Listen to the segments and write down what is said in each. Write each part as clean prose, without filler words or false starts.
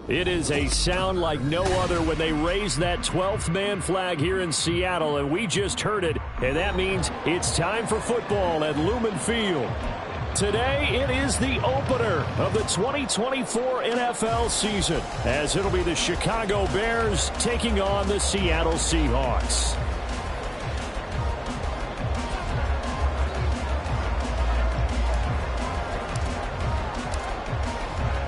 It is a sound like no other when they raise that 12th man flag here in Seattle, and we just heard it, and that means it's time for football at Lumen Field. Today, it is the opener of the 2024 NFL season, as it'll be the Chicago Bears taking on the Seattle Seahawks.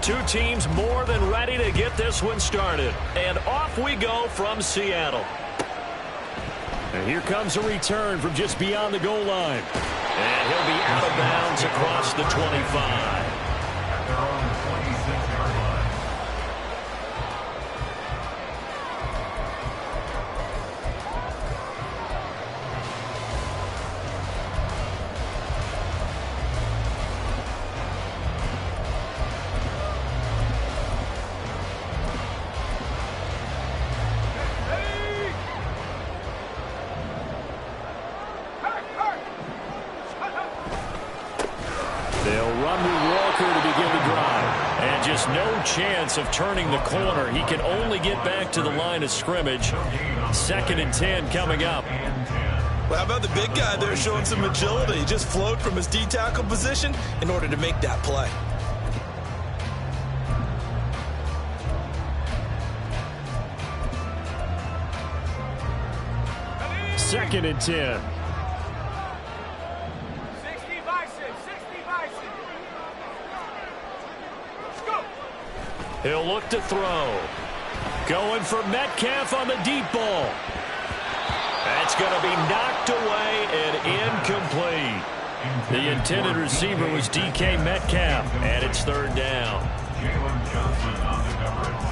Two teams more than ready to get this one started. And off we go from Seattle. And here comes a return from just beyond the goal line. And he'll be out of bounds across the 25. Chance of turning the corner. He can only get back to the line of scrimmage. 2nd and 10 coming up. Well, how about the big guy there showing some agility? He just flowed from his D-tackle position in order to make that play. Second and 10. He'll look to throw. Going for Metcalf on the deep ball. That's going to be knocked away and incomplete. The intended receiver was DK Metcalf, and it's 3rd down. Jalen Johnson on the coverage.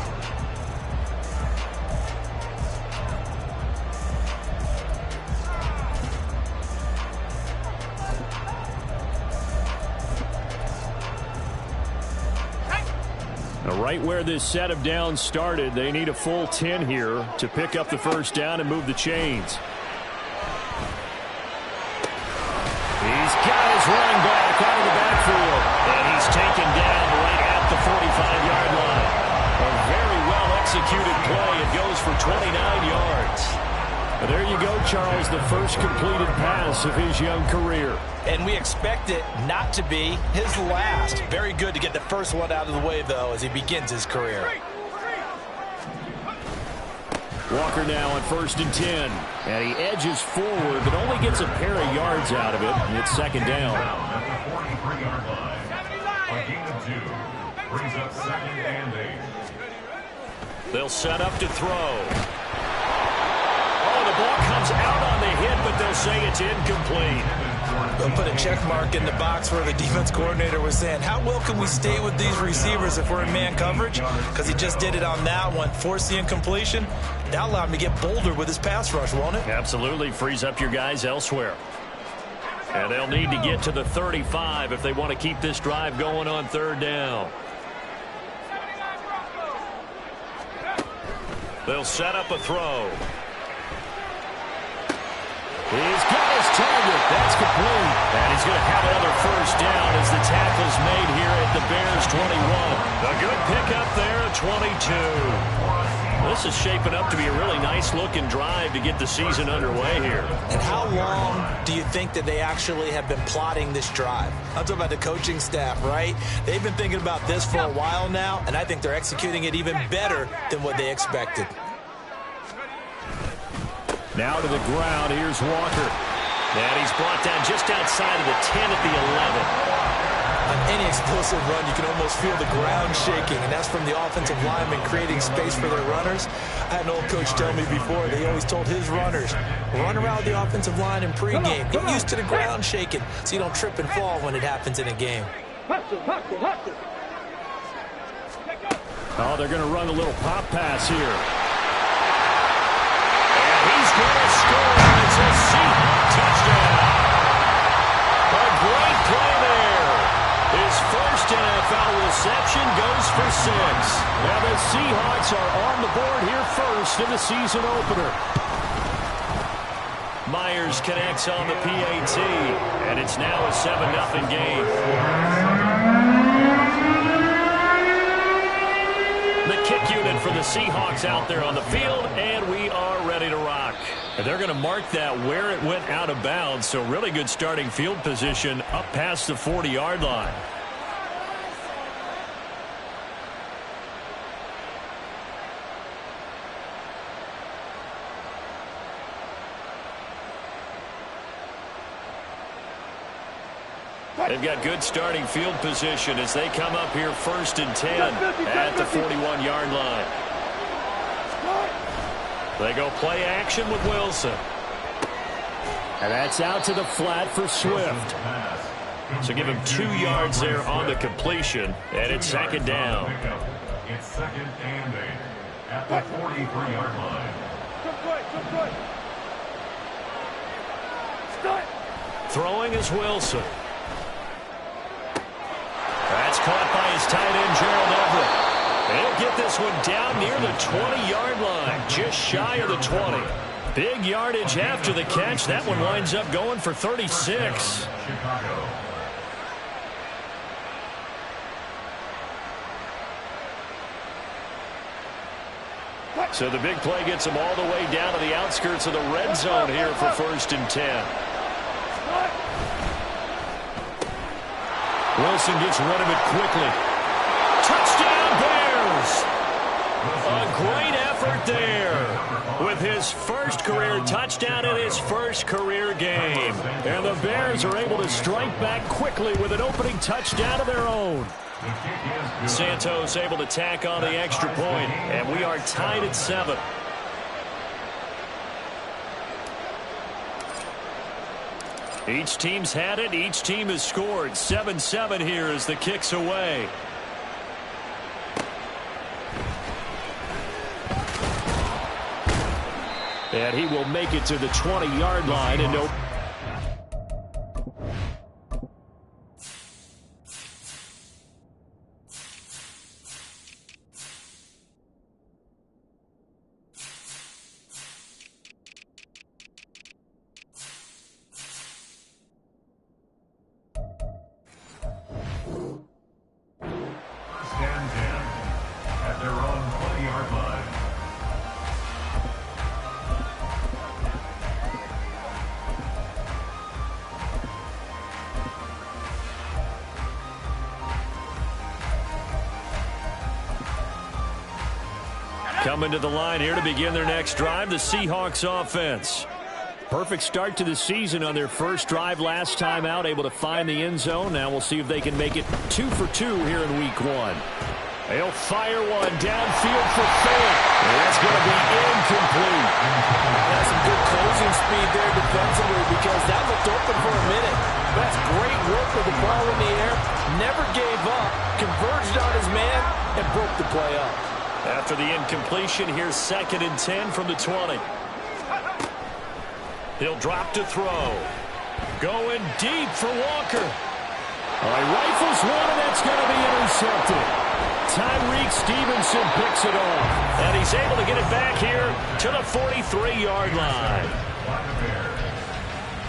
Right where this set of downs started, they need a full 10 here to pick up the first down and move the chains. He's got his running back out of the backfield, and he's taken down right at the 45-yard line. A very well-executed play. It goes for 29 yards. There you go, Charles, the first completed pass of his young career. And we expect it not to be his last. Very good to get the first one out of the way, though, as he begins his career. Walker now on 1st and 10. And he edges forward, but only gets a pair of yards out of it. And it's 2nd down. At the 43-yard line. A gain of 2. Brings up 2nd and 8. They'll set up to throw. The ball comes out on the hit, but they'll say it's incomplete. They'll put a check mark in the box where the defense coordinator was saying, how well can we stay with these receivers if we're in man coverage? Because he just did it on that one, forced the incompletion. That'll allow him to get bolder with his pass rush, won't it? Absolutely. Frees up your guys elsewhere. And they'll need to get to the 35 if they want to keep this drive going on 3rd down. They'll set up a throw. He's got his target. That's complete. And he's going to have another first down as the tackle's made here at the Bears 21. A good pickup there at 22. This is shaping up to be a really nice-looking drive to get the season underway here. And how long do you think that they actually have been plotting this drive? I'm talking about the coaching staff, right? They've been thinking about this for a while now, and I think they're executing it even better than what they expected. Now to the ground, here's Walker. And he's brought down just outside of the 10 at the 11. On any explosive run, you can almost feel the ground shaking, and that's from the offensive linemen creating space for their runners. I had an old coach tell me before, they always told his runners, run around the offensive line in pregame. Get used to the ground shaking so you don't trip and fall when it happens in a game. Oh, they're going to run a little pop pass here. He's going to score. It's a Seahawk touchdown. A great play there. His first NFL reception goes for 6. Now the Seahawks are on the board here first in the season opener. Myers connects on the PAT, and it's now a 7-0 game. kick unit for the Seahawks out there on the field, and we are ready to rock. And they're going to mark that where it went out of bounds, so really good starting field position up past the 40-yard line. They've got good starting field position as they come up here 1st and 10 at the 41-yard line. They go play action with Wilson. And that's out to the flat for Swift. So give him 2 yards there on the completion, and it's 2nd down. It's 2nd and 8 at the 43-yard line. Throwing is Wilson. That's caught by his tight end, Gerald Everett. He'll get this one down near the 20-yard line, just shy of the 20. Big yardage after the catch. That one winds up going for 36. Chicago. So the big play gets them all the way down to the outskirts of the red zone here for 1st and 10. Wilson gets rid of it quickly. Touchdown, Bears! A great effort there with his first career touchdown in his first career game. And the Bears are able to strike back quickly with an opening touchdown of their own. Santos able to tack on the extra point, and we are tied at 7. Each team's had it. Each team has scored. 7-7 here as the kick's away. And he will make it to the 20-yard line and no. Coming to the line here to begin their next drive, the Seahawks offense. Perfect start to the season on their first drive last time out, able to find the end zone. Now we'll see if they can make it 2 for 2 here in week 1. They'll fire one downfield for Fant. That's going to be incomplete. That's some good closing speed there defensively because that looked open for a minute. That's great work with the ball in the air. Never gave up, converged on his man, and broke the play up. After the incompletion, here's 2nd and 10 from the 20. He'll drop to throw. Going deep for Walker. He rifles one, and that's going to be intercepted. Tyreek Stevenson picks it off, and he's able to get it back here to the 43-yard line.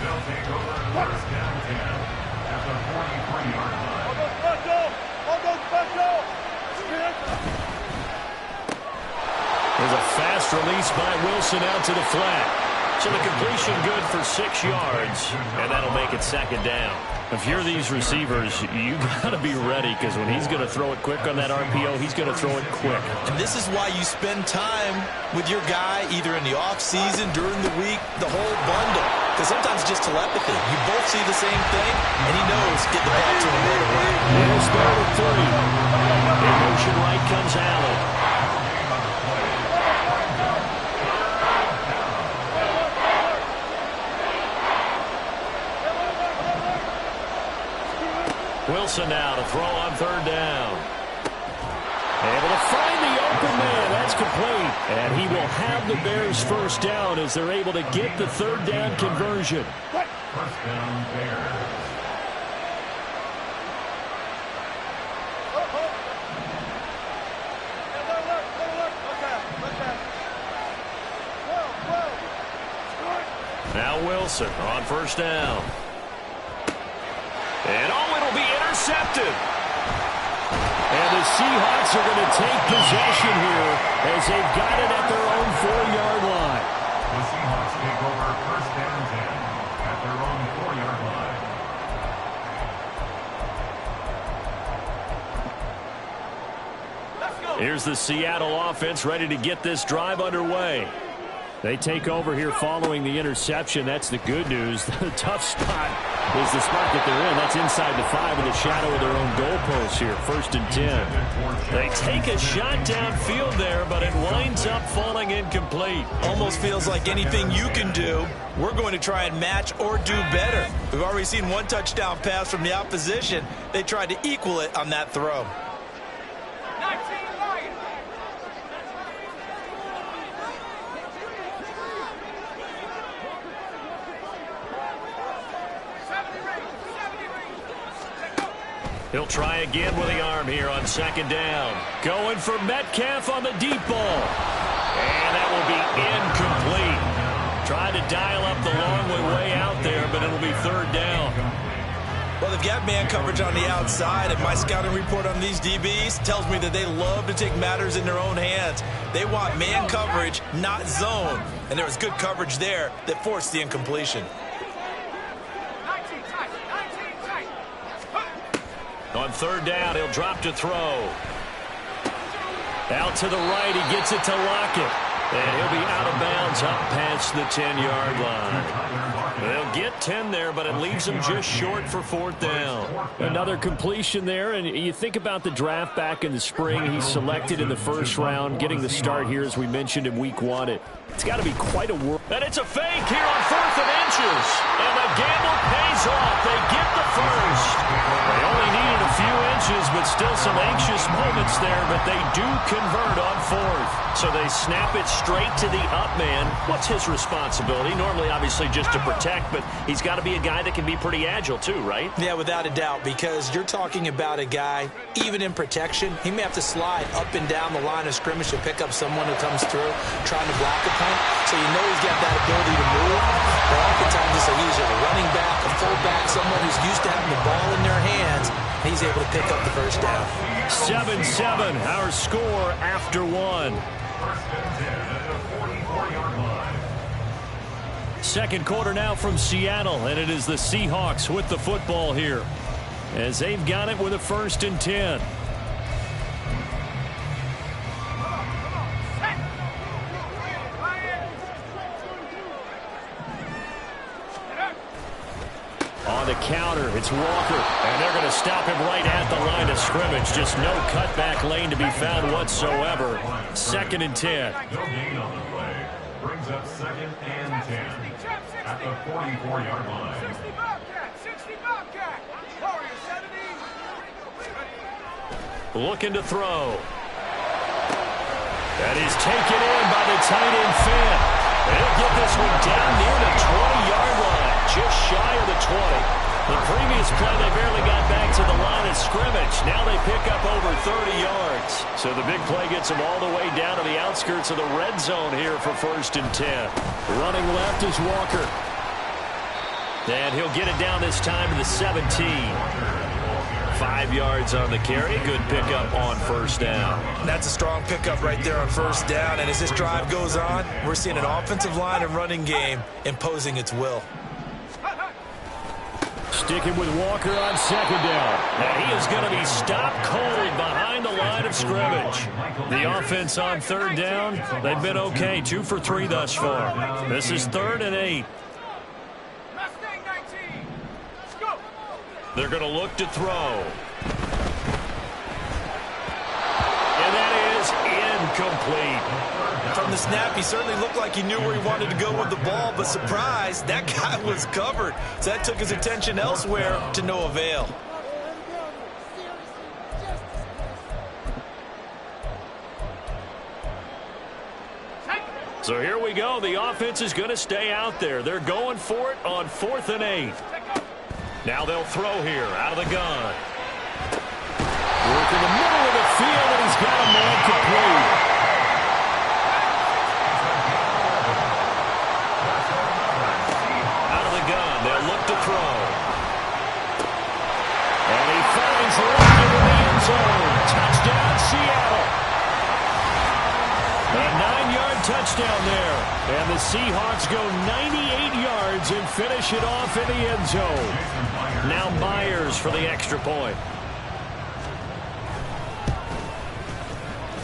They'll take over 1st down 10 at the 43-yard line. There's a fast release by Wilson out to the flat. So the completion good for 6 yards, and that'll make it 2nd down. If you're these receivers, you got to be ready because when he's going to throw it quick on that RPO, he's going to throw it quick. And this is why you spend time with your guy either in the offseason, during the week, the whole bundle. Because sometimes it's just telepathy. You both see the same thing, and he knows get the ball to him right away. Here's 3rd and 3. In motion right comes Allen. Wilson now to throw on 3rd down. Able to find the open man. That's complete. And he will have the Bears 1st down as they're able to get the 3rd down conversion. 1st down, Bears. Now Wilson on 1st down. And it'll be intercepted. And the Seahawks are going to take possession here as they've got it at their own 4-yard line. The Seahawks take over first and 10 at their own 4-yard line. Here's the Seattle offense ready to get this drive underway. They take over here following the interception. That's the good news. The tough spot is the spot that they're in. That's inside the 5 in the shadow of their own goalpost here. First and 10. They take a shot downfield there, but it winds up falling incomplete. Almost feels like anything you can do, we're going to try and match or do better. We've already seen one touchdown pass from the opposition. They tried to equal it on that throw. He'll try again with the arm here on second down. Going for Metcalf on the deep ball. And that will be incomplete. Tried to dial up the long way out there, but it'll be third down. Well, they've got man coverage on the outside, and my scouting report on these DBs tells me that they love to take matters in their own hands. They want man coverage, not zone. And there was good coverage there that forced the incompletion. On third down, he'll drop to throw. Out to the right, he gets it to Lockett. And he'll be out of bounds up past the 10-yard line. They'll get 10 there, but it leaves them just short for fourth down. Another completion there, and you think about the draft back in the spring. He's selected in the first round, getting the start here, as we mentioned, in week 1. It's got to be quite a world. And it's a fake here on 4th and inches. And the gamble pays off. They get the first. They only needed a few inches, but still some anxious moments there, but they do convert on 4th. So they snap it straight to the up man. What's his responsibility? Normally, obviously, just to protect, but he's got to be a guy that can be pretty agile too, right? Yeah, without a doubt, because you're talking about a guy, even in protection, he may have to slide up and down the line of scrimmage to pick up someone who comes through trying to block a punt. So you know he's got that ability to move. But oftentimes it's either a running back, a fullback, someone who's used to having the ball in their hands. He's able to pick up the first down. 7-7, our score after 1. First and 10 at the 44-yard line. Second quarter now from Seattle, and it is the Seahawks with the football here, as they've got it with a 1st and 10. On the counter, it's Walker, and they're going to stop him right at the line of scrimmage. Just no cutback lane to be found whatsoever. 2nd and 10. No gain on the play. Brings up 2nd and 10 at the 44-yard line. 60 Bobcat. Warriors 70. Looking to throw. That is taken in by the tight end Fant. They'll get this one down near the 20-yard line, just shy of the 20. The previous play, they barely got back to the line of scrimmage. Now they pick up over 30 yards. So the big play gets them all the way down to the outskirts of the red zone here for 1st and 10. Running left is Walker. And he'll get it down this time to the 17. 5 yards on the carry. Good pickup on 1st down. That's a strong pickup right there on 1st down. And as this drive goes on, we're seeing an offensive line and running game imposing its will. Sticking with Walker on 2nd down. Now he is going to be stopped cold behind the line of scrimmage. The offense on 3rd down, they've been okay. 2 for 3 thus far. This is 3rd and 8. They're going to look to throw. And that is incomplete. From the snap, he certainly looked like he knew where he wanted to go with the ball, but surprise, that guy was covered. So that took his attention elsewhere to no avail. So here we go. The offense is going to stay out there. They're going for it on 4th and 8. Now they'll throw here out of the gun. Work in the middle of the field, and he's got a man complete. Out of the gun, they'll look to throw. And he finds Lockett in the end zone. 9-yard touchdown there. And the Seahawks go 98 yards and finish it off in the end zone. Now Myers for the extra point.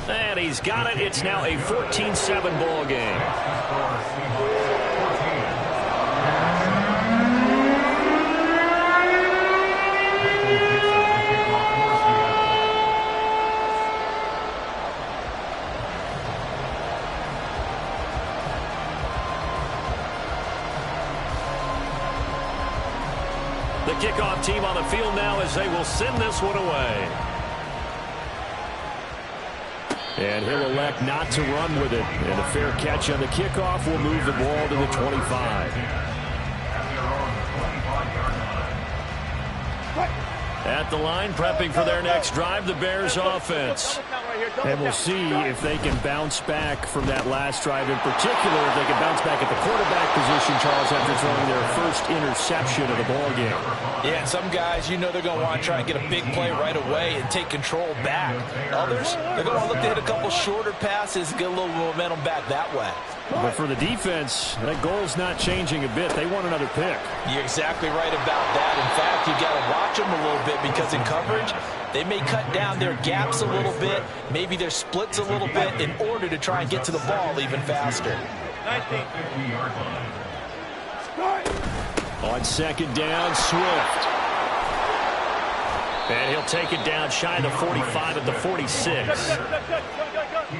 And he's got it. It's now a 14-7 ball game. The kickoff team on the field now as they will send this one away. And he'll elect not to run with it. And a fair catch on the kickoff will move the ball to the 25. At the line, prepping for their next drive, the Bears offense. And we'll see if they can bounce back from that last drive. In particular, if they can bounce back at the quarterback position, Charles, after throwing their first interception of the ball game. Yeah, and some guys, you know they're going to want to try and get a big play right away and take control back. Others, they're going to want to look to hit a couple shorter passes, get a little momentum back that way. But for the defense, that goal's not changing a bit. They want another pick. You're exactly right about that. In fact, you've got to watch them a little bit because in coverage, they may cut down their gaps a little bit, maybe their splits a little bit in order to try and get to the ball even faster. On second down, Swift. And he'll take it down shy of the 45 at the 46. He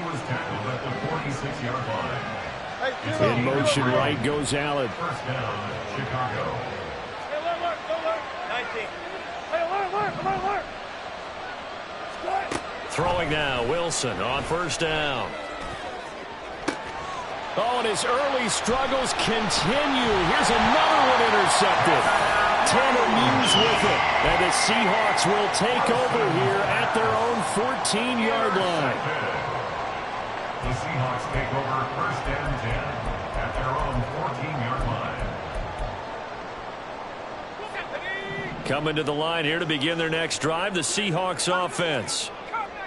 was tackled at the 46-yard line. In motion right goes Allen. First down, Chicago. Throwing now, Wilson on first down. Oh, and his early struggles continue. Here's another one intercepted. Tanner Muse with it. And the Seahawks will take over here at their own 14-yard line. The Seahawks take over first and 10 at their own 14-yard line. Coming to the line here to begin their next drive, the Seahawks offense.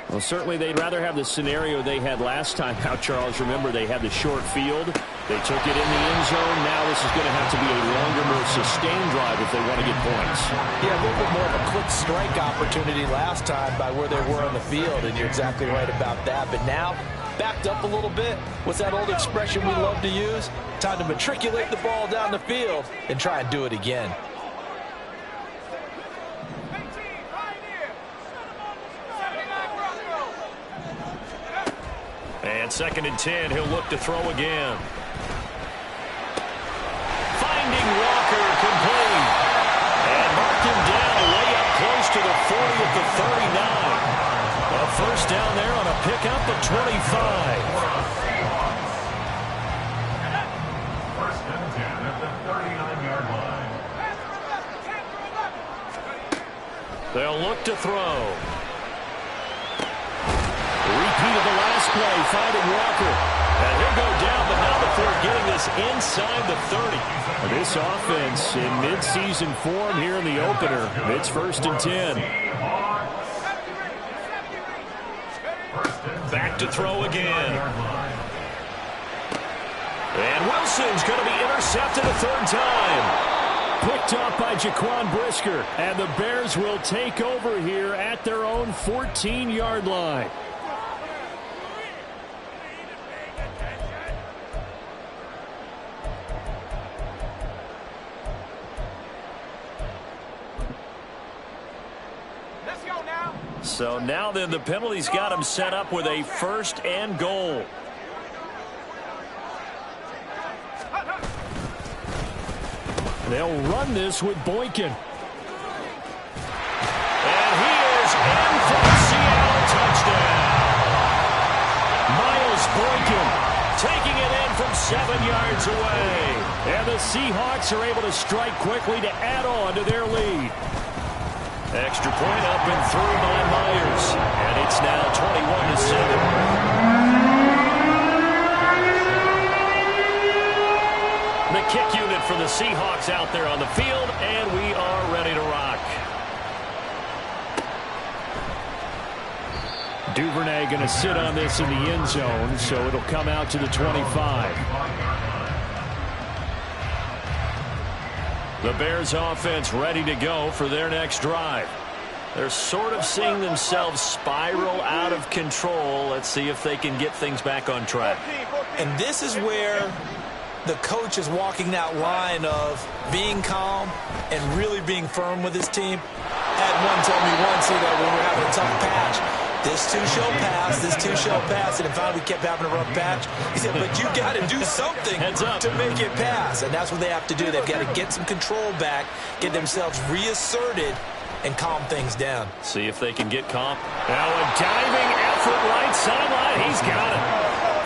Well, certainly they'd rather have the scenario they had last time out, Charles. Remember, they had the short field. They took it in the end zone. Now this is going to have to be a longer, more sustained drive if they want to get points. Yeah, a little bit more of a quick strike opportunity last time by where they were on the field, and you're exactly right about that. But now, backed up a little bit. What's that old expression we love to use? Time to matriculate the ball down the field and try and do it again. And second and 10, he'll look to throw again. Finding Walker complete. And marked him down way up close to the 40 at the 39. A first down there on a pickup of 25. First and 10 at the 39-yard line. They'll look to throw. Repeat of the last play, finding Walker. And he'll go down, but now before getting this inside the 30. This offense in midseason form here in the opener. It's first and 10. Back to throw again. And Wilson's going to be intercepted a third time. Picked off by Jaquan Brisker. And the Bears will take over here at their own 14-yard line. So now then the penalty's got him set up with a first and goal. They'll run this with Boykin. And he is in for the Seattle touchdown. Miles Boykin taking it in from 7 yards away. And the Seahawks are able to strike quickly to add on to their lead. Extra point up and through by Myers. And it's now 21-7. The kick unit for the Seahawks out there on the field, and we are ready to rock. Duvernay going to sit on this in the end zone, so it'll come out to the 25. The Bears offense ready to go for their next drive. They're sort of seeing themselves spiral out of control. Let's see if they can get things back on track. And this is where the coach is walking that line of being calm and really being firm with his team. Had one told me once, when we were having a tough patch, this too shall pass, this too shall pass. And if we kept having a rough patch, he said, but you got to do something to make it pass. And that's what they have to do. They've got to get some control back, get themselves reasserted, and calm things down. See if they can get calm. Now a diving effort right sideline. He's got it.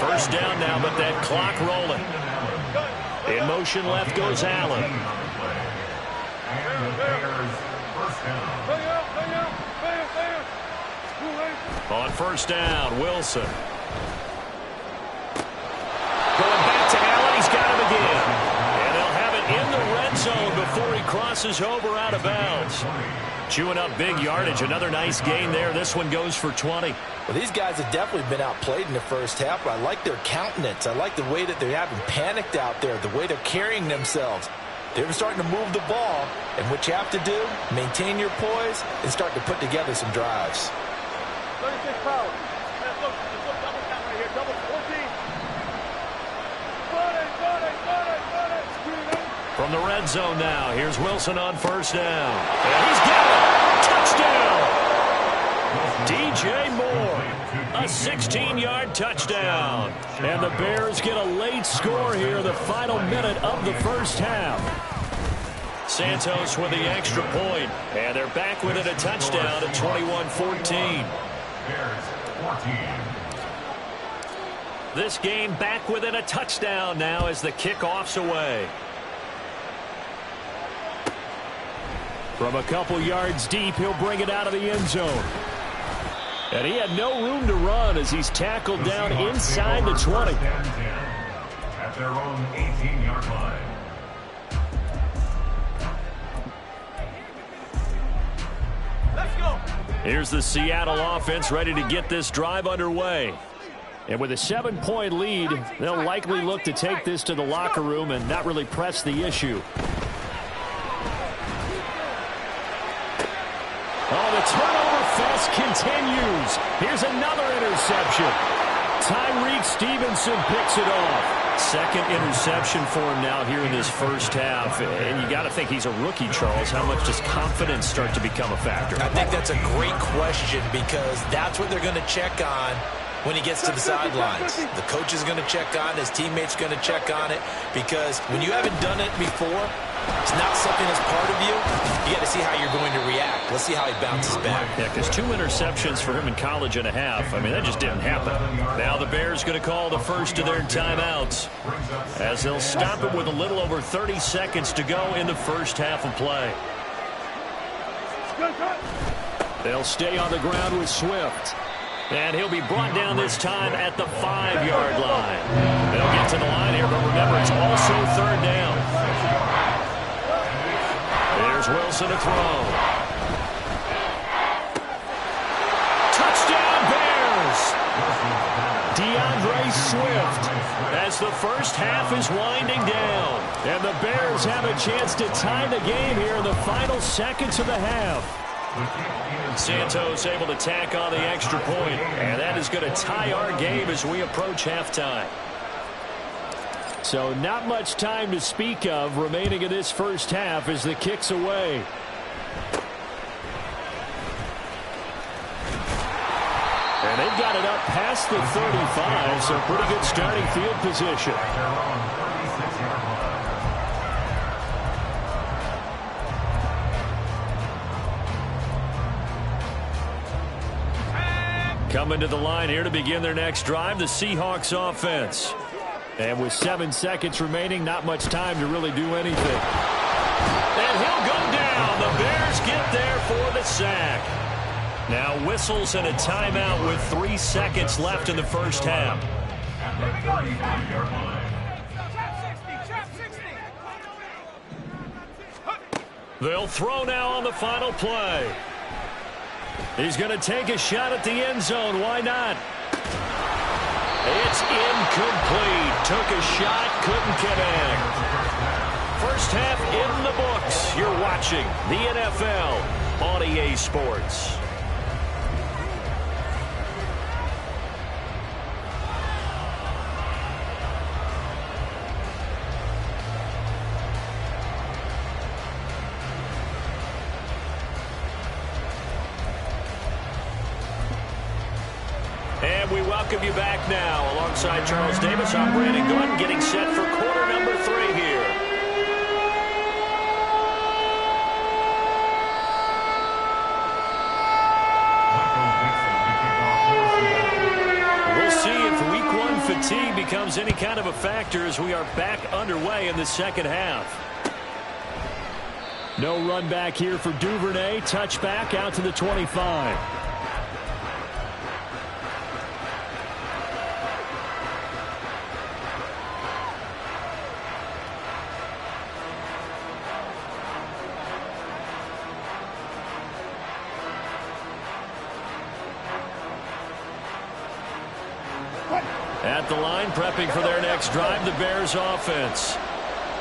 First down now, but that clock rolling. In motion left goes Allen. On first down, Wilson. Going back to Allen. He's got him again. And they'll have it in the red zone before he crosses over out of bounds. Chewing up big yardage. Another nice gain there. This one goes for 20. Well, these guys have definitely been outplayed in the first half, but I like their countenance. I like the way that they haven't panicked out there, the way they're carrying themselves. They're starting to move the ball, and what you have to do, maintain your poise and start to put together some drives. 36 power. Let's look double count right here. Double 14. From the red zone now, here's Wilson on first down. And he's got it! Touchdown! DJ Moore, a 16-yard touchdown. And the Bears get a late score here, the final minute of the first half. Santos with the extra point, and they're back within a touchdown at 21-14. This game back within a touchdown now as the kickoff's away. From a couple yards deep, he'll bring it out of the end zone. And he had no room to run as he's tackled down inside the 20. At their own 18-yard line. Let's go. Here's the Seattle offense ready to get this drive underway. And with a 7-point lead, they'll likely look to take this to the locker room and not really press the issue. Oh, the turnover fest continues. Here's another interception. Tyreek Stevenson picks it off. Second interception for him now here in this first half. And you got to think he's a rookie, Charles. How much does confidence start to become a factor? I think that's a great question because that's what they're going to check on when he gets to the sidelines. The coach is going to check on it. His teammates going to check on it because when you haven't done it before, it's not something that's part of you. You got to see how you're going to react. Let's see how he bounces back. Yeah, because 2 interceptions for him in college and a half. I mean, that just didn't happen. Now the Bears going to call the first of their timeouts as they'll stop it with a little over 30 seconds to go in the first half of play. They'll stay on the ground with Swift. And he'll be brought down this time at the 5-yard line. They'll get to the line here, but remember, it's also third down. There's Wilson to throw. Touchdown, Bears! DeAndre Swift as the first half is winding down. And the Bears have a chance to tie the game here in the final seconds of the half. Santos able to tack on the extra point, and that is going to tie our game as we approach halftime. So not much time to speak of remaining in this first half as the kick's away. And they've got it up past the 35, so pretty good starting field position. Coming to the line here to begin their next drive, the Seahawks offense. And with 7 seconds remaining, not much time to really do anything. And he'll go down. The Bears get there for the sack. Now whistles and a timeout with 3 seconds left in the first half. They'll throw now on the final play. He's going to take a shot at the end zone. Why not? It's incomplete. Took a shot, couldn't connect. First half in the books. You're watching the NFL on EA Sports. And we welcome you back now. Alongside Charles Davis, I'm Brandon Gordon, getting set for quarter number 3 here. We'll see if week 1 fatigue becomes any kind of a factor as we are back underway in the second half. No run back here for Duvernay. Touchback out to the 25. At the line, prepping for their next drive, the Bears offense.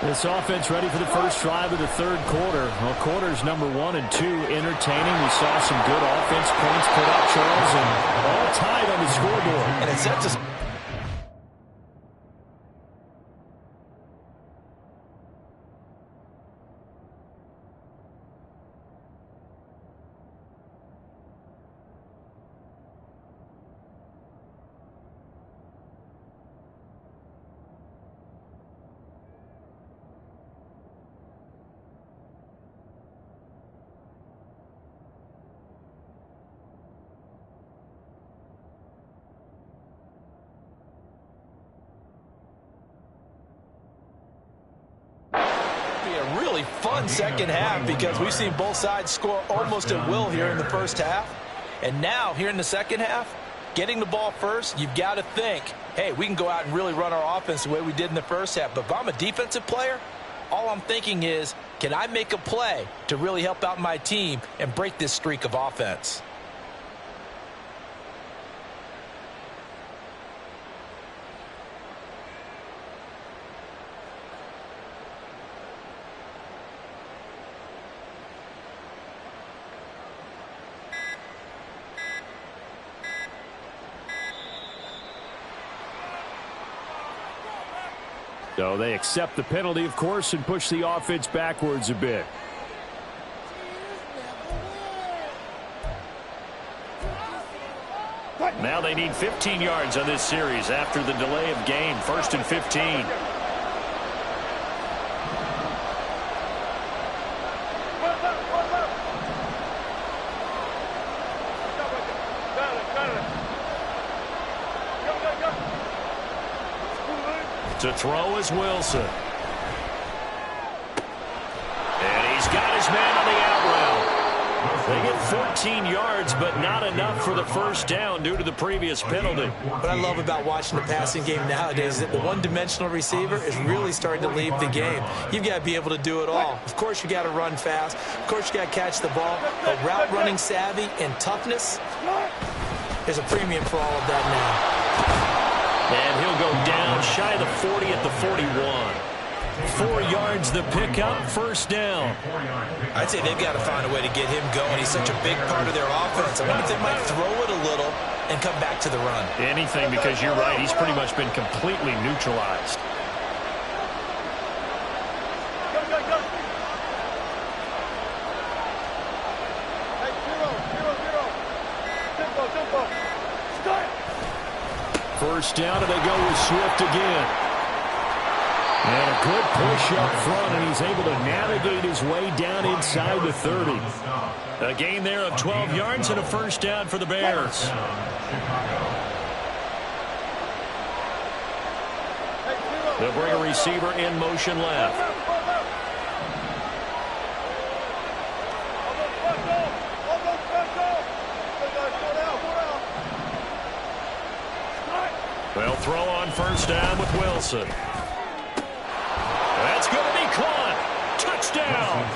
This offense ready for the first drive of the third quarter. Well, quarters number 1 and 2 entertaining. We saw some good offense points put up, Charles, and all tied on the scoreboard. And it sets us. A really fun second half because we've seen both sides score almost at will here in the first half. And now, here in the second half, getting the ball first, you've got to think, hey, we can go out and really run our offense the way we did in the first half. But if I'm a defensive player, all I'm thinking is, can I make a play to really help out my team and break this streak of offense? So they accept the penalty, of course, and push the offense backwards a bit. Now they need 15 yards on this series after the delay of game. 1st and 15. To throw is Wilson. And he's got his man on the out route. They get 14 yards, but not enough for the first down due to the previous penalty. What I love about watching the passing game nowadays is that the one-dimensional receiver is really starting to leave the game. You've got to be able to do it all. Of course, you got to run fast. Of course, you got to catch the ball. But route running savvy and toughness, there's a premium for all of that now. And he'll go down shy of the 40 at the 41. 4 yards the pickup, first down. I'd say they've got to find a way to get him going. He's such a big part of their offense. I wonder if they might throw it a little and come back to the run. Anything, because you're right. He's pretty much been completely neutralized. First down, and they go with Swift again. And a good push up front, and he's able to navigate his way down inside the 30. A gain there of 12 yards and a first down for the Bears. They'll bring a receiver in motion left. They'll throw on first down with Wilson. That's going to be caught. Touchdown.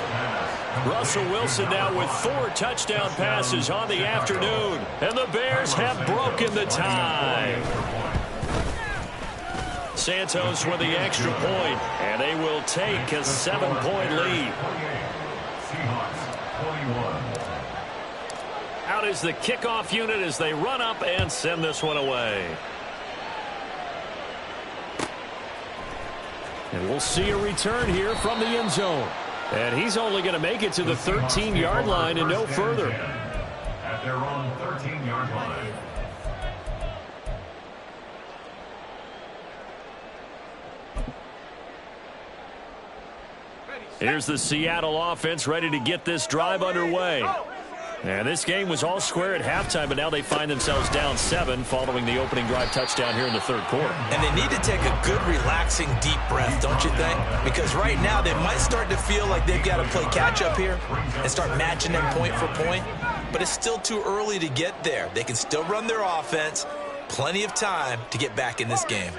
Russell Wilson now with 4 touchdown passes on the afternoon. And the Bears have broken the tie. Santos with the extra point, and they will take a 7-point lead. Out is the kickoff unit as they run up and send this one away. And we'll see a return here from the end zone. And he's only going to make it to the 13-yard line and no further. At their own 13-yard line. Here's the Seattle offense ready to get this drive underway. And this game was all square at halftime, but now they find themselves down 7 following the opening drive touchdown here in the third quarter. And they need to take a good, relaxing, deep breath, don't you think? Because right now they might start to feel like they've got to play catch-up here and start matching them point for point. But it's still too early to get there. They can still run their offense. Plenty of time to get back in this game.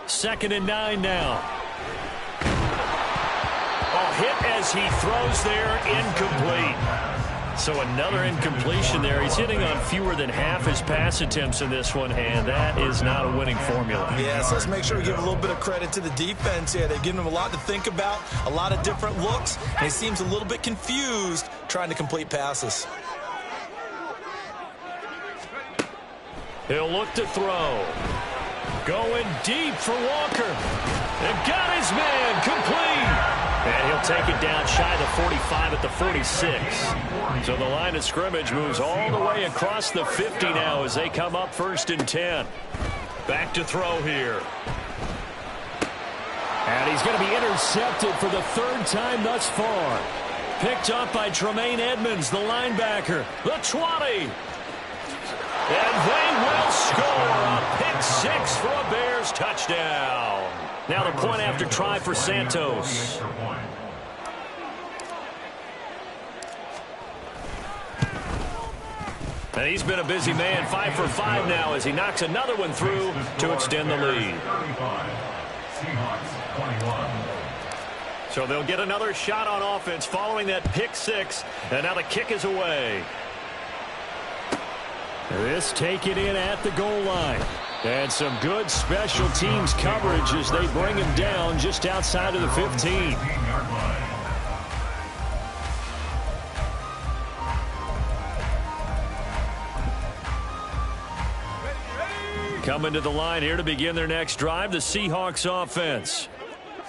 2nd and 9 now. Hit as he throws there, incomplete. So another incompletion there. He's hitting on fewer than half his pass attempts in this one, and that is not a winning formula. Yeah, so let's make sure we give a little bit of credit to the defense here. They've given him a lot to think about, a lot of different looks, and he seems a little bit confused trying to complete passes. He'll look to throw. Going deep for Walker. And got his man complete. And he'll take it down shy of the 45 at the 46. So the line of scrimmage moves all the way across the 50 now as they come up 1st and 10. Back to throw here. And he's going to be intercepted for the 3rd time thus far. Picked up by Tremaine Edmonds, the linebacker. The 20. And they will score a pick 6 for a Bears touchdown. Now the point after try for Santos. And he's been a busy man, 5 for 5 now as he knocks another one through to extend the lead. So they'll get another shot on offense following that pick 6. And now the kick is away. This taken in at the goal line. And some good special teams coverage as they bring him down just outside of the 15. Coming to the line here to begin their next drive, the Seahawks offense.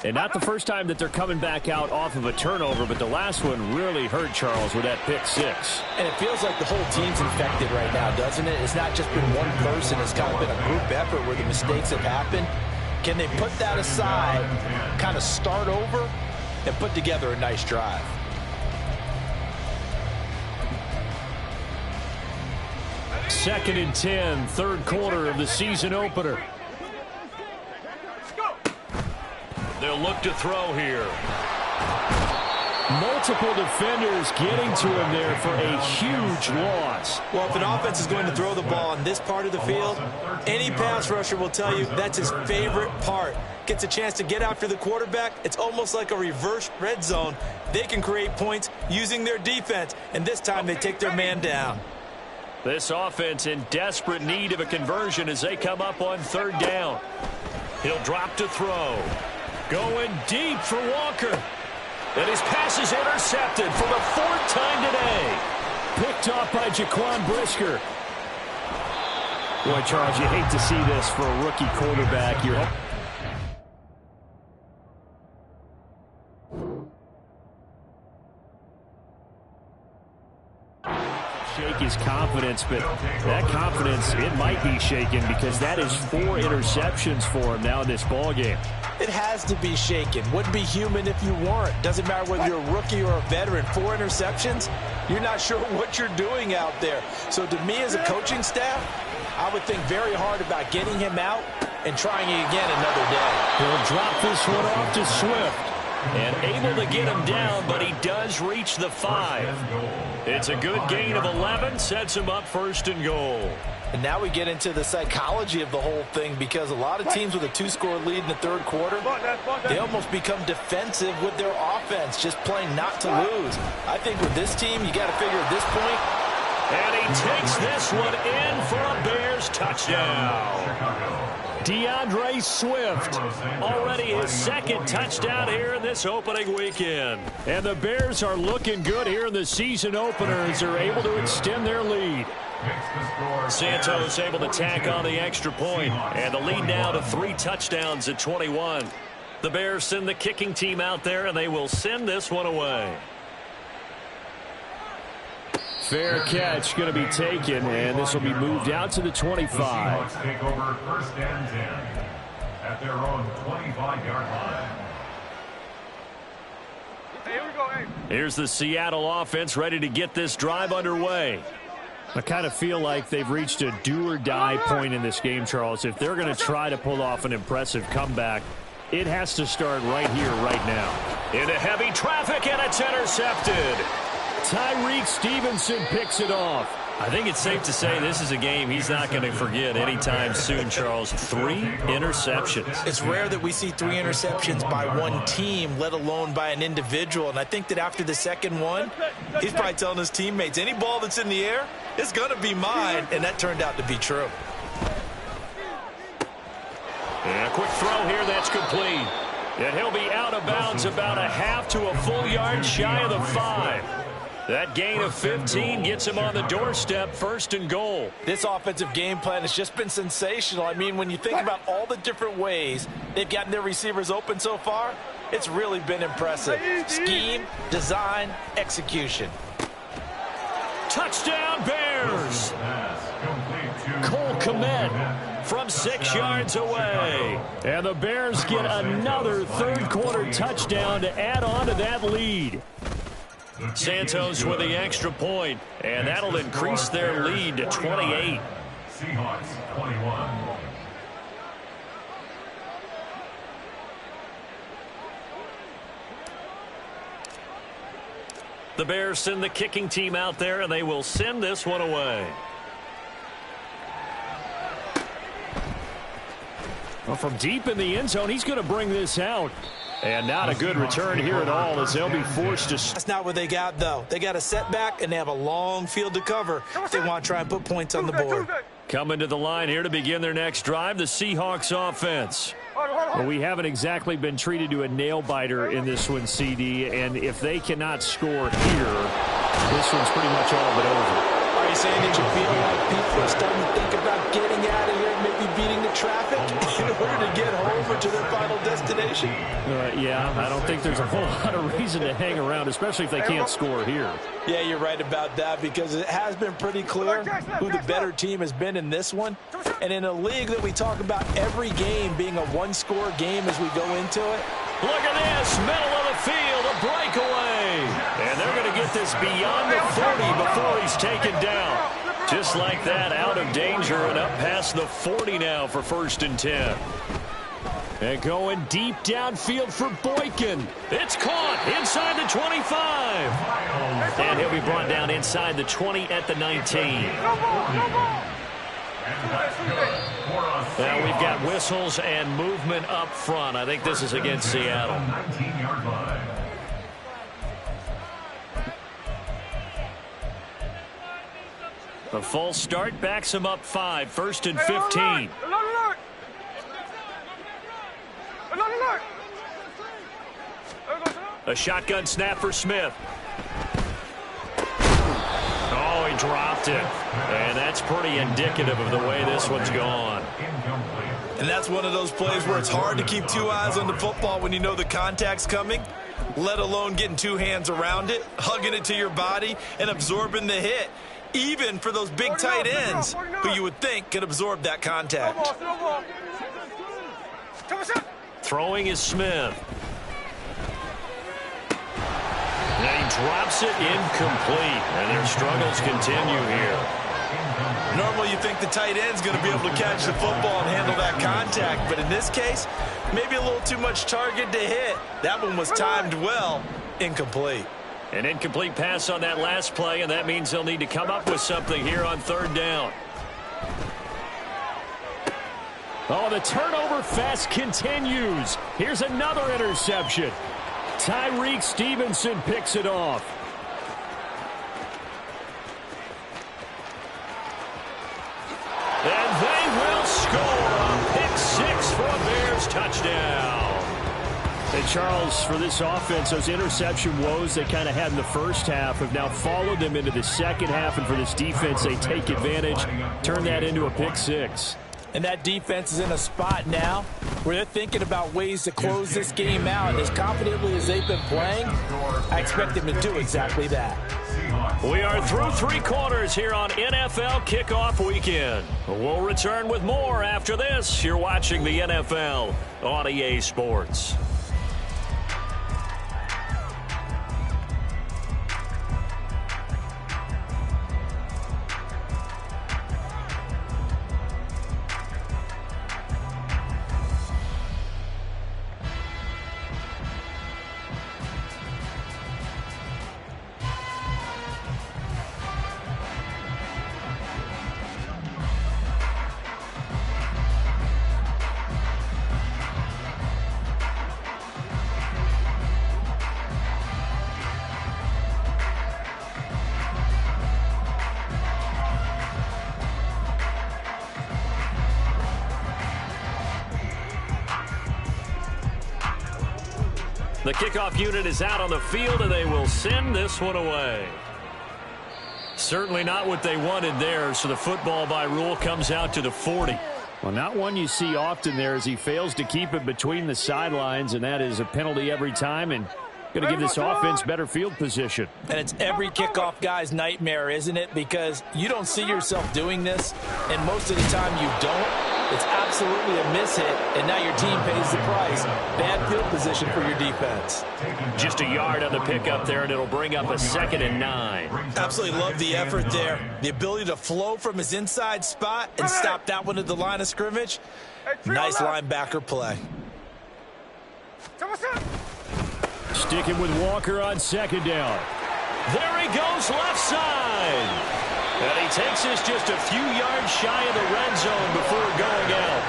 And not the first time that they're coming back out off of a turnover, but the last one really hurt Charles with that pick 6. And it feels like the whole team's infected right now, doesn't it? It's not just been one person. It's kind of been a group effort where the mistakes have happened. Can they put that aside, kind of start over, and put together a nice drive? Second and 10, third quarter of the season opener. They'll look to throw here. Multiple defenders getting to him there for a huge loss. Well, if an offense is going to throw the ball on this part of the field, any pass rusher will tell you that's his favorite part. Gets a chance to get after the quarterback. It's almost like a reverse red zone. They can create points using their defense, and this time they take their man down. This offense in desperate need of a conversion as they come up on 3rd down. He'll drop to throw. Going deep for Walker. And his pass is intercepted for the 4th time today. Picked off by Jaquan Brisker. Boy, Charles, you hate to see this for a rookie quarterback. You're shake his confidence, but that confidence, it might be shaken because that is 4 interceptions for him now in this ball game. It has to be shaken. Wouldn't be human if you weren't. Doesn't matter whether you're a rookie or a veteran. 4 interceptions, you're not sure what you're doing out there. So to me as a coaching staff, I would think very hard about getting him out and trying it again another day. He'll drop this one off to Swift. And able to get him down, but he does reach the 5. It's a good gain of 11, sets him up 1st and goal. And now we get into the psychology of the whole thing, because a lot of teams with a 2-score lead in the 3rd quarter, they almost become defensive with their offense, just playing not to lose. I think with this team, you got to figure at this point. And he takes this one in for a Bears touchdown. DeAndre Swift, already his 2nd touchdown here in this opening weekend. And the Bears are looking good here in the season opener as they're able to extend their lead. Santos able to tack on the extra point, and the lead now to 3 touchdowns at 21. The Bears send the kicking team out there, and they will send this one away. Fair catch going to be taken, and this will be moved out to the 25. The Seahawks take over 1st and 10 at their own 25-yard line. Hey, here we go, hey. Here's the Seattle offense ready to get this drive underway. I kind of feel like they've reached a do-or-die point in this game, Charles. If they're going to try to pull off an impressive comeback, it has to start right here, right now. Into heavy traffic, and it's intercepted. Tyreek Stevenson picks it off. I think it's safe to say this is a game he's not going to forget anytime soon, Charles. 3 interceptions. It's rare that we see 3 interceptions by one team, let alone by an individual. And I think that after the 2nd one, he's probably telling his teammates, any ball that's in the air, it's going to be mine. And that turned out to be true. And a quick throw here that's complete. And he'll be out of bounds about a half to a full yard shy of the 5. That gain of 15 gets him on the doorstep, 1st and goal. This offensive game plan has just been sensational. I mean, when you think about all the different ways they've gotten their receivers open so far, it's really been impressive. Scheme, design, execution. Touchdown, Bears! Cole Kmet from 6 yards away. And the Bears get another 3rd quarter touchdown to add on to that lead. Santos with the extra point, and that'll increase their lead to 28. Seahawks 21. The Bears send the kicking team out there, and they will send this one away. Well, from deep in the end zone, he's going to bring this out. And not a good return here at all as they'll be forced to... That's not what they got, though. They got a setback, and they have a long field to cover if they want to try and put points on the board. Coming to the line here to begin their next drive, the Seahawks offense. Well, we haven't exactly been treated to a nail-biter in this one, CD, and if they cannot score here, this one's pretty much all but over. Are you saying that you feel like people are starting to think about getting out of here and maybe beating the traffic in order to get home or to their final destination? Yeah, I don't think there's a whole lot of reason to hang around, especially if they can't score here. Yeah, you're right about that, because it has been pretty clear who the better team has been in this one. And in a league that we talk about every game being a one-score game as we go into it. Look at this, middle of the field, a breakaway. And they're going to get this beyond the 40 before he's taken down. Just like that, out of danger and up past the 40 now for 1st and 10. And going deep downfield for Boykin. It's caught inside the 25. And he'll be brought down inside the 20 at the 19. Now we've got whistles and movement up front. I think this is against Seattle. A false start backs him up 5. 1st and 15. A shotgun snap for Smith. Oh, he dropped it. And that's pretty indicative of the way this one's gone. And that's one of those plays where it's hard to keep 2 eyes on the football when you know the contact's coming, let alone getting 2 hands around it, hugging it to your body, and absorbing the hit, even for those big tight ends who you would think could absorb that contact. Throwing is Smith. And he drops it incomplete. And their struggles continue here. Normally you think the tight end's going to be able to catch the football and handle that contact, but in this case, maybe a little too much target to hit. That one was timed well, incomplete. An incomplete pass on that last play, and that means they'll need to come up with something here on third down. Oh, the turnover fest continues. Here's another interception. Tyreek Stevenson picks it off. And they will score a pick six for a Bears touchdown. And Charles, for this offense, those interception woes they kind of had in the first half have now followed them into the second half. And for this defense, they take advantage, turn that into a pick six. And that defense is in a spot now where they're thinking about ways to close this game out. And as confidently as they've been playing, I expect them to do exactly that. We are through three quarters here on NFL Kickoff Weekend. We'll return with more after this. You're watching the NFL on EA Sports. The kickoff unit is out on the field, and they will send this one away. Certainly not what they wanted there, so the football by rule comes out to the 40. Well, not one you see often there as he fails to keep it between the sidelines, and that is a penalty every time, and going to give this offense better field position. And it's every kickoff guy's nightmare, isn't it? Because you don't see yourself doing this, and most of the time you don't. It's absolutely a mishit, and now your team pays the price. Bad field position for your defense. Just a yard on the pickup there, and it'll bring up a 2nd and 9. Absolutely love the effort there. The ability to flow from his inside spot and stop that one at the line of scrimmage. Nice linebacker play. Sticking with Walker on 2nd down. There he goes left side. And he takes us just a few yards shy of the red zone before going out.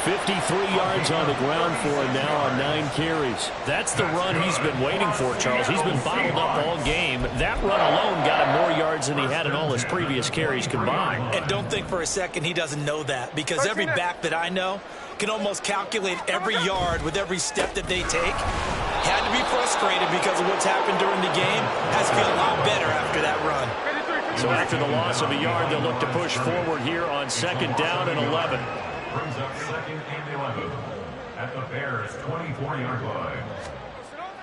53 yards on the ground for him now on 9 carries. That's the run he's been waiting for, Charles. He's been bottled up all game. That run alone got him more yards than he had in all his previous carries combined. And don't think for a second he doesn't know that, because every back that I know can almost calculate every yard with every step that they take. Had to be frustrated because of what's happened during the game. Has to feel a lot better after that run. So after the loss of a yard, they'll look to push forward here on 2nd down and 11. Brings up 2nd and 11 at the Bears' 24-yard line.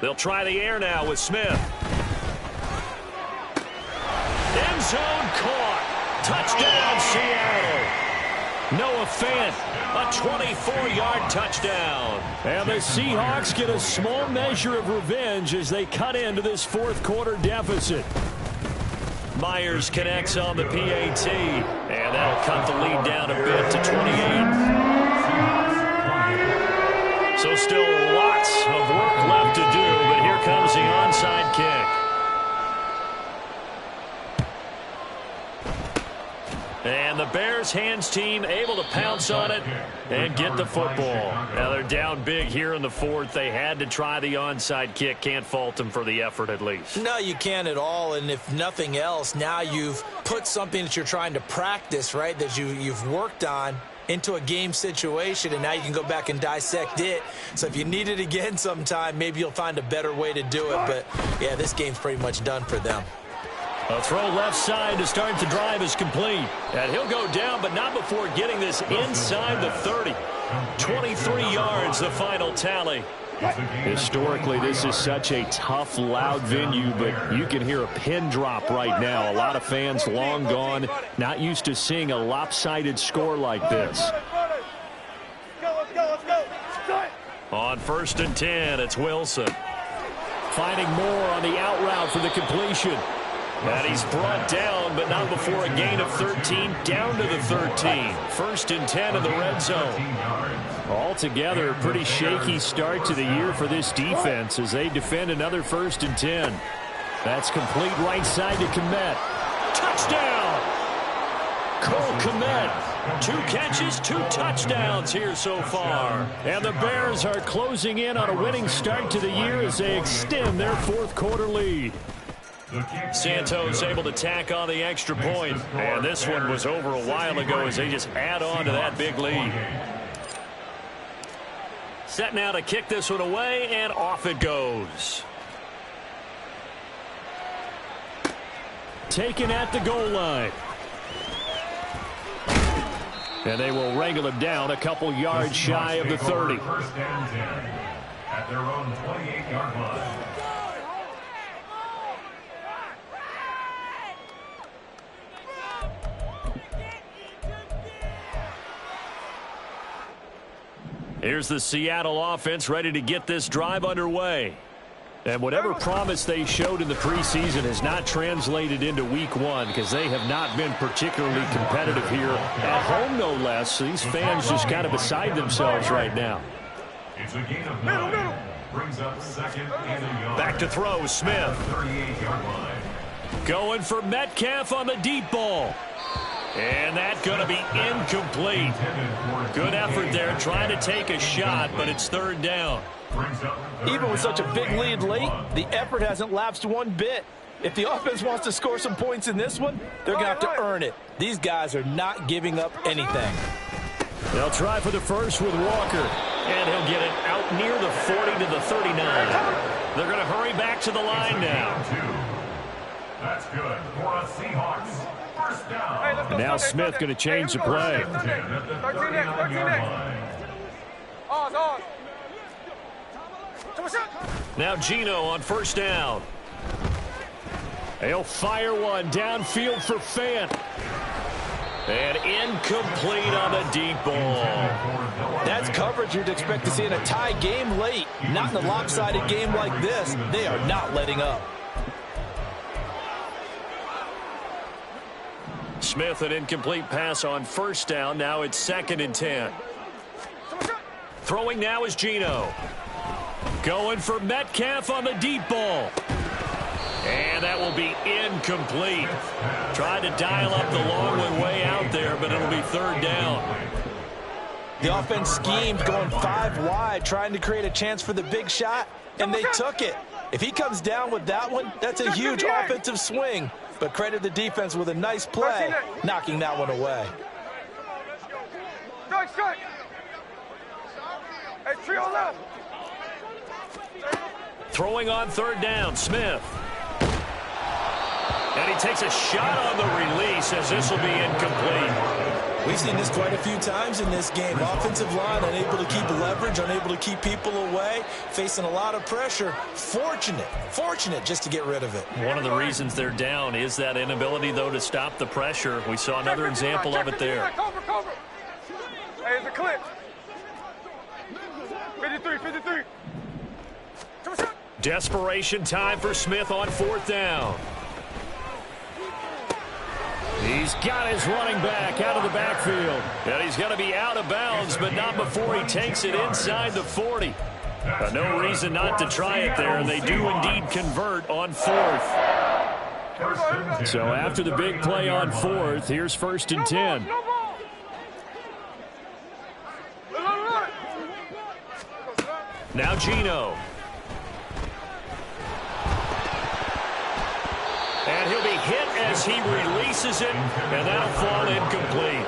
They'll try the air now with Smith. End zone caught. Touchdown, Seattle. Noah Fant, a 24-yard touchdown. And the Seahawks get a small measure of revenge as they cut into this 4th quarter deficit. Myers connects on the PAT, and that'll cut the lead down a bit to 28. So still lots of work left to do, but here comes the onside kick. And the Bears hands team able to pounce on it and get the football. Now they're down big here in the 4th. They had to try the onside kick. Can't fault them for the effort at least. No, you can't at all. And if nothing else, now you've put something that you're trying to practice, right, that you've worked on into a game situation, and now you can go back and dissect it. So if you need it again sometime, maybe you'll find a better way to do it. But, yeah, this game's pretty much done for them. A throw left side to start the drive is complete. And he'll go down, but not before getting this inside the 30. 23 yards, the final tally. Historically, this is such a tough, loud venue, but you can hear a pin drop right now. A lot of fans long gone, not used to seeing a lopsided score like this. On 1st and 10, it's Wilson. Finding more on the out route for the completion. And he's brought down, but not before a gain of 13, down to the 13. 1st and 10 in the red zone. Altogether, a pretty shaky start to the year for this defense as they defend another 1st and 10. That's complete right side to Kmet. Touchdown! Cole Kmet. 2 catches, 2 touchdowns here so far. And the Bears are closing in on a winning start to the year as they extend their 4th quarter lead. Santos able to tack on the extra point. And this one was over a while ago as they just add on to that big lead. Set now to kick this one away, and off it goes. Taken at the goal line. And they will wrangle him down a couple yards shy of the 30. 1st and 10 at their own 28-yard line. Here's the Seattle offense ready to get this drive underway. And whatever promise they showed in the preseason has not translated into week 1 because they have not been particularly competitive here at home, no less. These fans just kind of beside themselves right now. It's a gain of 9. Brings up 2nd and a yard. Back to throw, Smith. 38-yard line. Going for Metcalf on the deep ball. And that's going to be incomplete. Good effort there trying to take a shot, but it's 3rd down. Even with such a big lead late, the effort hasn't lapsed one bit. If the offense wants to score some points in this one, they're going to have to earn it. These guys are not giving up anything. They'll try for the first with Walker. And he'll get it out near the 40 to the 39. They're going to hurry back to the line now. That's good for a Seahawks. First down. And now Smith going to change the play. 13 next. On. Now Geno on 1st down. He'll fire one downfield for Fant. And incomplete on the deep ball. That's coverage you'd expect to see in a tie game late. Not in a lopsided game like this. They are not letting up. Smith, an incomplete pass on 1st down. Now it's 2nd and 10. Throwing now is Geno. Going for Metcalf on the deep ball. And that will be incomplete. Tried to dial up the long one way out there, but it'll be 3rd down. The offense schemed going 5 wide, trying to create a chance for the big shot, and they took it. If he comes down with that one, that's a huge offensive swing. But credit the defense with a nice play, knocking that one away. Strike. Hey, trio left. Throwing on 3rd down, Smith. And he takes a shot on the release as this will be incomplete. We've seen this quite a few times in this game. Offensive line unable to keep leverage, unable to keep people away, facing a lot of pressure. Fortunate just to get rid of it. One of the reasons they're down is that inability, though, to stop the pressure. We saw another example of it there. Cover. Hey, it's a clip. 53. Desperation time for Smith on 4th down. He's got his running back out of the backfield. And he's going to be out of bounds, but not before he takes it inside the 40. No reason not to try it there, and they do indeed convert on 4th. So after the big play on 4th, here's 1st and 10. Now Geno. And he'll be hit as he releases it, and that'll fall incomplete.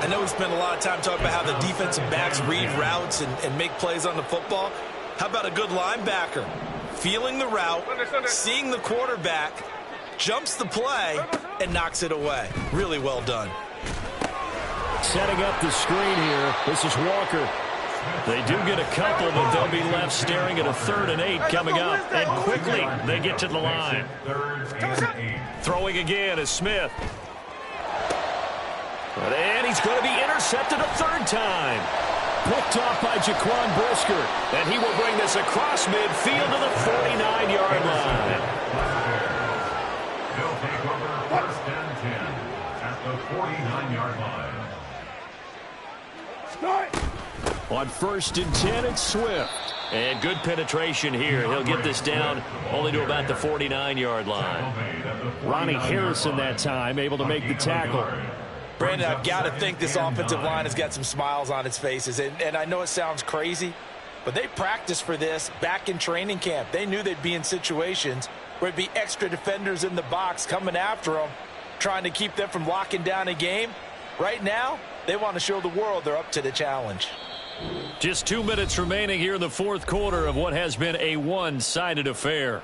I know we spent a lot of time talking about how the defensive backs read routes and make plays on the football. How about a good linebacker? Feeling the route, seeing the quarterback, jumps the play, and knocks it away. Really well done. Setting up the screen here. This is Walker. They do get a couple, but they'll be left staring at a 3rd and 8 coming up. And quickly, they get to the line. Throwing again is Smith. And he's going to be intercepted a 3rd time. Picked off by Jaquan Brisker. And he will bring this across midfield to the 49-yard line. 49-yard line. On 1st and 10, it's Swift. And good penetration here. He'll get this down only to about the 49-yard line. Ronnie Harrison that time able to make the tackle. Brandon, I've got to think this offensive line has got some smiles on its faces. And I know it sounds crazy, but they practiced for this back in training camp. They knew they'd be in situations where it'd be extra defenders in the box coming after them, trying to keep them from locking down a game. Right now, they want to show the world they're up to the challenge. Just 2 minutes remaining here in the fourth quarter of what has been a one-sided affair.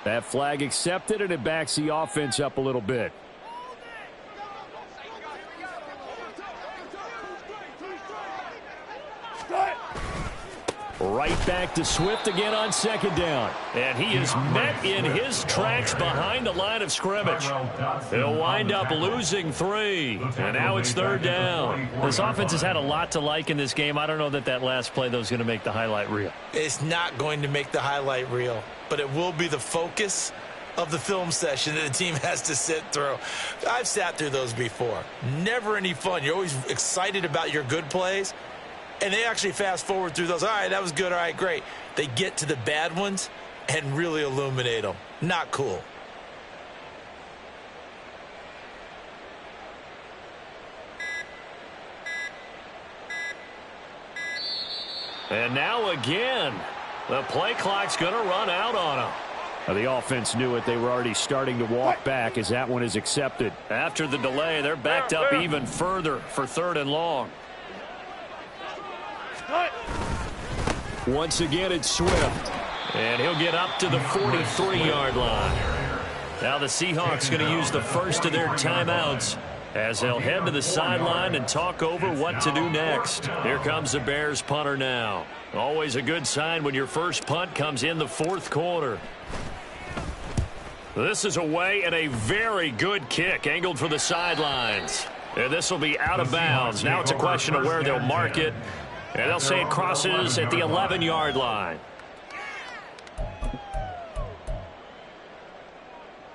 That flag accepted, and it backs the offense up a little bit. Right back to Swift again on 2nd down. And he is met in his tracks behind the line of scrimmage. He'll wind up losing 3. And now it's 3rd down. This offense has had a lot to like in this game. I don't know that that last play, though, is going to make the highlight reel. It's not going to make the highlight reel, but it will be the focus of the film session that the team has to sit through. I've sat through those before. Never any fun. You're always excited about your good plays. And they actually fast forward through those. All right, that was good. All right, great. They get to the bad ones and really illuminate them. Not cool. And now again, the play clock's going to run out on them. The offense knew it. They were already starting to walk back as that one is accepted. After the delay, they're backed up even further for 3rd and long. Once again, it's Swift. And he'll get up to the 43-yard line. Now the Seahawks going to use the first of their timeouts as they'll head to the sideline and talk over what to do next. Here comes the Bears punter now. Always a good sign when your first punt comes in the 4th quarter. This is away and a very good kick angled for the sidelines. And this will be out of bounds. Now it's a question of where they'll mark it. And they'll say it crosses at the 11-yard line.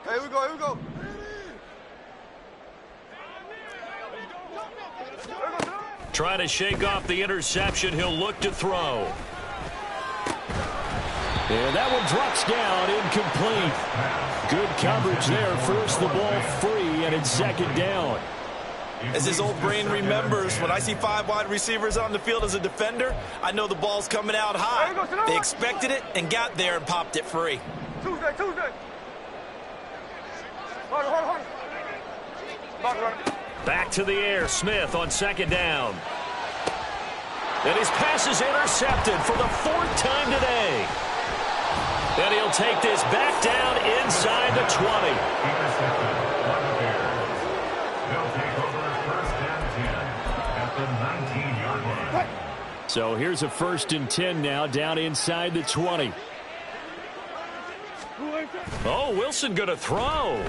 Here we go, here we go. Trying to shake off the interception. He'll look to throw. And that one drops down, incomplete. Good coverage there. Forced the ball free, and it's 2nd down. As his old brain remembers, when I see 5 wide receivers on the field as a defender, I know the ball's coming out high. They expected it and got there and popped it free. Tuesday. Back to the air. Smith on 2nd down. And his pass is intercepted for the 4th time today. And he'll take this back down inside the 20. Intercepted by the Bears. They'll take over 1st and 10 at the 19-yard line. So here's a 1st and 10 now down inside the 20. Oh, Wilson going to throw.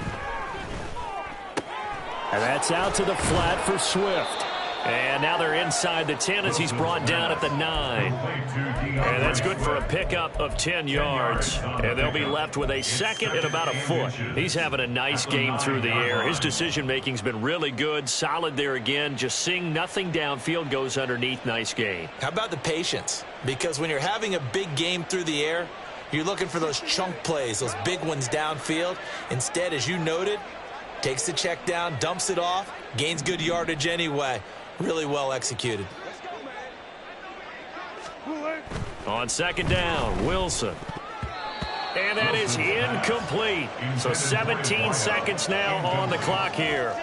And that's out to the flat for Swift. And now they're inside the 10 as he's brought down at the 9. And that's good for a pickup of 10 yards. And they'll be left with a 2nd and about a foot. He's having a nice game through the air. His decision-making's been really good, solid there again. Just seeing nothing downfield goes underneath. Nice game. How about the patience? Because when you're having a big game through the air, you're looking for those chunk plays, those big ones downfield. Instead, as you noted, takes the check down, dumps it off, gains good yardage anyway. Really well executed. On 2nd down, Wilson. And that is incomplete. So 17 seconds now on the clock here.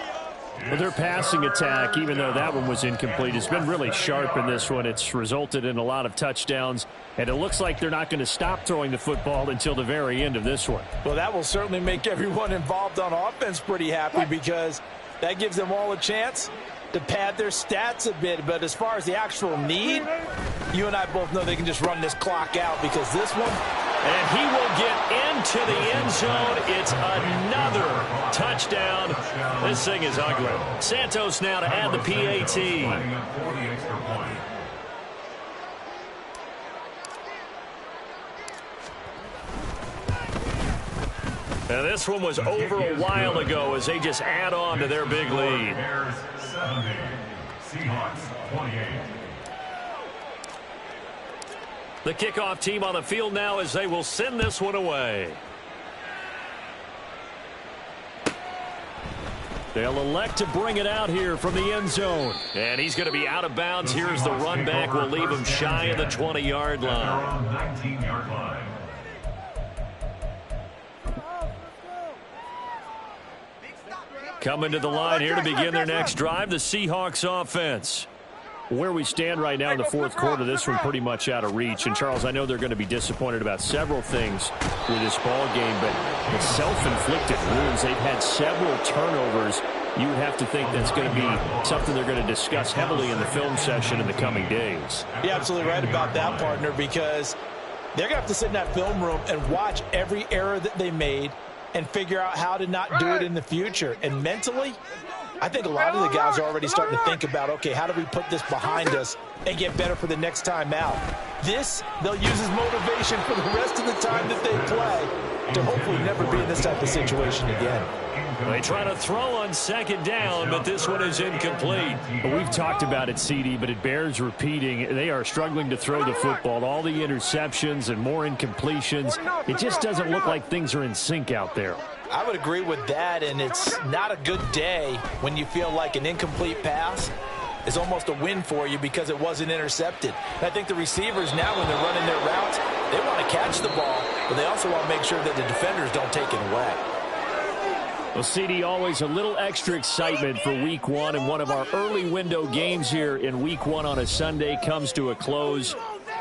Well, their passing attack, even though that one was incomplete, has been really sharp in this one. It's resulted in a lot of touchdowns, and it looks like they're not going to stop throwing the football until the very end of this one. Well, that will certainly make everyone involved on offense pretty happy because that gives them all a chance to pad their stats a bit. But as far as the actual need, you and I both know they can just run this clock out because this one... And he will get into the end zone. It's another touchdown. This thing is ugly. Santos now to add the PAT. Now this one was over a while ago as they just add on to their big lead. Bears 70, Seahawks 28. The kickoff team on the field now as they will send this one away. They'll elect to bring it out here from the end zone. And he's going to be out of bounds. Here's the run back. Will leave him shy of the 20-yard line. 19-yard line. Coming to the line here to begin their next drive, the Seahawks offense. Where we stand right now in the fourth quarter, this one pretty much out of reach. And, Charles, I know they're going to be disappointed about several things with this ball game, but the self-inflicted wounds, they've had several turnovers. You would have to think that's going to be something they're going to discuss heavily in the film session in the coming days. You're absolutely right about that, partner, because they're going to have to sit in that film room and watch every error that they made and figure out how to not do it in the future. And mentally, I think a lot of the guys are already starting to think about, okay, how do we put this behind us and get better for the next time out? This, they'll use as motivation for the rest of the time that they play to hopefully never be in this type of situation again. They try to throw on second down, but this one is incomplete. We've talked about it, CD, but it bears repeating. They are struggling to throw the football. All the interceptions and more incompletions. It just doesn't look like things are in sync out there. I would agree with that, and it's not a good day when you feel like an incomplete pass is almost a win for you because it wasn't intercepted. And I think the receivers now, when they're running their routes, they want to catch the ball, but they also want to make sure that the defenders don't take it away. Well, CD, always a little extra excitement for Week 1, and one of our early window games here in Week 1 on a Sunday comes to a close.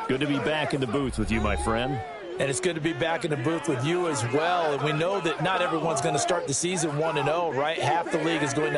Good to be back in the booth with you, my friend. And it's good to be back in the booth with you as well. And we know that not everyone's going to start the season 1-0, right? Half the league is going to